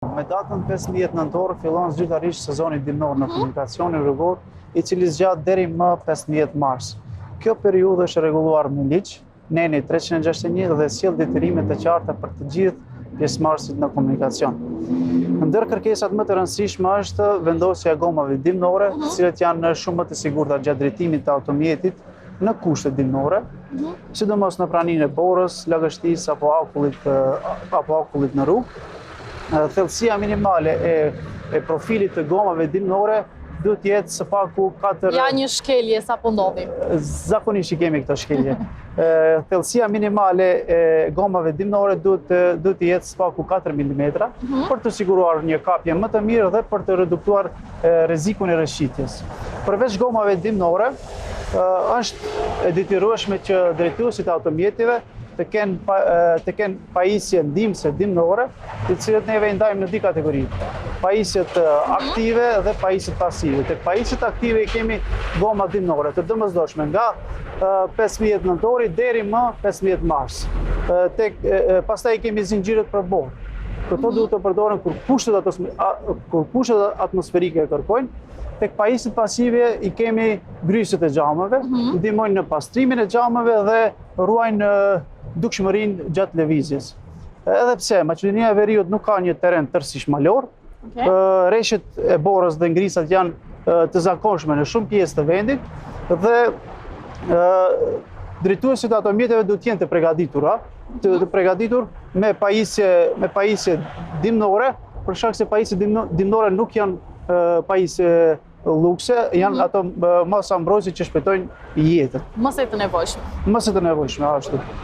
Me datën 15 nëntor fillon zyrtarisht sezoni dimnor në komunikacionin rrugor, I cili zgjat deri më 15 mars. Kjo periudhë është rregulluar me ligj, Neni 361 dhe sjell detyrime të qarta për të gjithë pjesëmarrësit në komunikacion. Ndër kërkesat më të rëndësishme është vendosja e gomave dimnore, të cilët janë shumë më të sigurta gjatë drejtimit të automjetit në kushte dimnore, sidomos në praninë e borës, lagështisë apo akullit në rrugë. Thellësia minimale e profilit të gomave dimnore duhet jetë së paku 4... Ja një shkelje sa po ndodhim. Zakonisht I kemi këto shkelje. Thellësia minimale e gomave dimnore duhet jetë së paku 4 mm për të siguruar një kapje më të mirë dhe për të reduktuar rrezikun e rrëshqitjes. Përveç gomave dimnore, është e detyrueshme që drejtuesit e automjeteve të kenë pajisje ndihmëse dimnore, të cilët neve I ndajmë në dy kategori. Pajisjet aktive dhe pajisjet pasive. Tek pajisjet aktive I kemi goma dimnore të domosdoshme nga 15 nëntori deri më 15 mars. Pastaj I kemi zinxhirët për borë. Këto duhet të përdoren kur kushtet atmosferike e kërkojnë. Tek pajisjet pasive I kemi gryset e xhameve, ndihmojnë në pastrimin e xhameve dhe ruajnë dukshmërinë gjatë lëvizjes. Edhe pse Maqedonia e Veriut nuk ka një terren tërësisht malor, rreshtet e borës dhe ngrisat janë të zakonshme në shumë pjesë të vendit dhe drejtuesit e automjeteve duhet të jenë të përgatitur me pajisje dimnore, për shkak se pajisjet dimnore nuk janë pajisje lukse, janë ato masa mbrojtëse që shpëtojnë jetën. Mos e të nevojshme. Mos e të nevojshme, ashtu.